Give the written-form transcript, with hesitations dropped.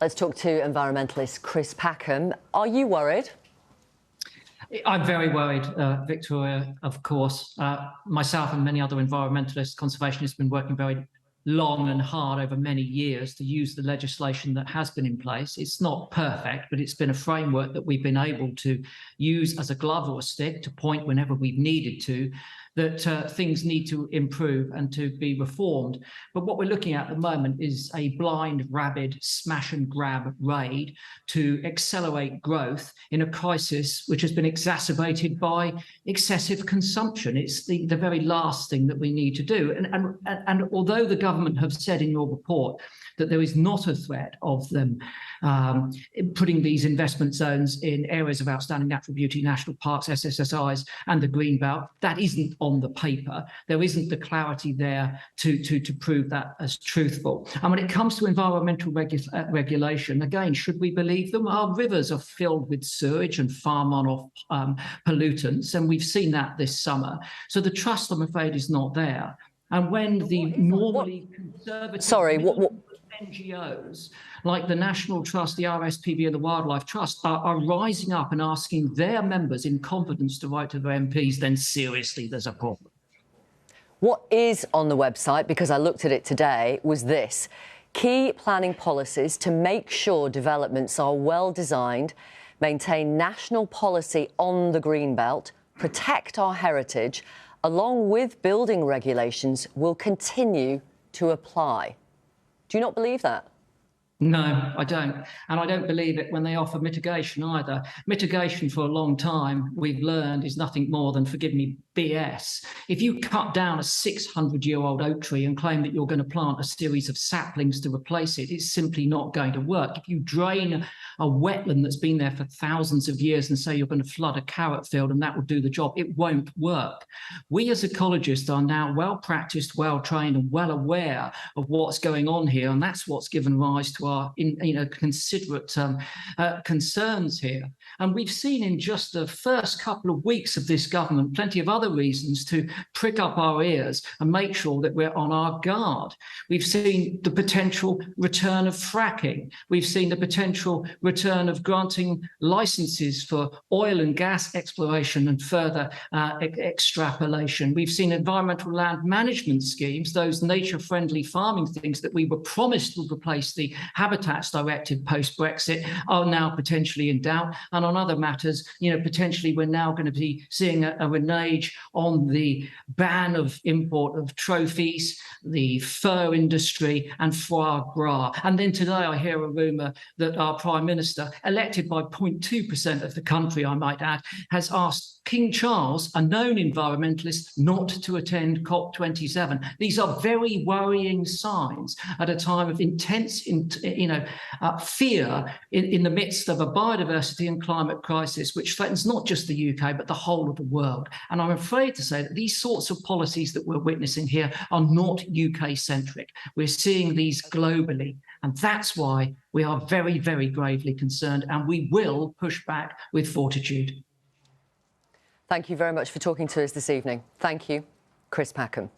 Let's talk to environmentalist Chris Packham. Are you worried? I'm very worried, Victoria, of course. Myself and many other environmentalists, conservationists have been working very long and hard over many years to use the legislation that has been in place. It's not perfect, but it's been a framework that we've been able to use as a glove or a stick to point whenever we've needed to, that things need to improve and to be reformed. But what we're looking at the moment is a blind, rabid, smash and grab raid to accelerate growth in a crisis which has been exacerbated by excessive consumption. It's the very last thing that we need to do. And although the government have said in your report that there is not a threat of them putting these investment zones in areas of outstanding natural beauty, national parks, SSSIs, and the Greenbelt, that isn't on the paper. There isn't the clarity there to prove that as truthful. And when it comes to environmental regulation, again, should we believe them? Our rivers are filled with sewage and farm runoff pollutants, and we've seen that this summer. So the trust, I'm afraid, is not there. And when the normally conservative NGOs like the National Trust, the RSPB and the Wildlife Trust are rising up and asking their members in confidence to write to their MPs, then seriously there's a problem. What is on the website, because I looked at it today, was this: key planning policies to make sure developments are well designed, maintain national policy on the Greenbelt, protect our heritage, along with building regulations, will continue to apply. Do you not believe that? No, I don't. And I don't believe it when they offer mitigation either. Mitigation, for a long time, we've learned, is nothing more than, forgive me, BS. If you cut down a 600-year-old oak tree and claim that you're going to plant a series of saplings to replace it, it's simply not going to work. If you drain a wetland that's been there for thousands of years and say you're going to flood a carrot field and that will do the job, it won't work. We as ecologists are now well practiced, well trained and well aware of what's going on here, and that's what's given rise to our considerate concerns here. And we've seen in just the first couple of weeks of this government plenty of other reasons to prick up our ears and make sure that we're on our guard. We've seen the potential return of fracking. We've seen the potential return of granting licenses for oil and gas exploration and further extrapolation. We've seen environmental land management schemes, those nature-friendly farming things that we were promised would replace the Habitats Directive post-Brexit, are now potentially in doubt. And on other matters, potentially we're now going to be seeing a renege on the ban of import of trophies, the fur industry and foie gras. And then today I hear a rumour that our Prime Minister, elected by 0.2% of the country, I might add, has asked King Charles, a known environmentalist, not to attend COP27. These are very worrying signs at a time of intense fear in the midst of a biodiversity and climate crisis, which threatens not just the UK, but the whole of the world. And I'm afraid to say that these sorts of policies that we're witnessing here are not UK-centric. We're seeing these globally. And that's why we are very, very gravely concerned, and we will push back with fortitude. Thank you very much for talking to us this evening. Thank you, Chris Packham.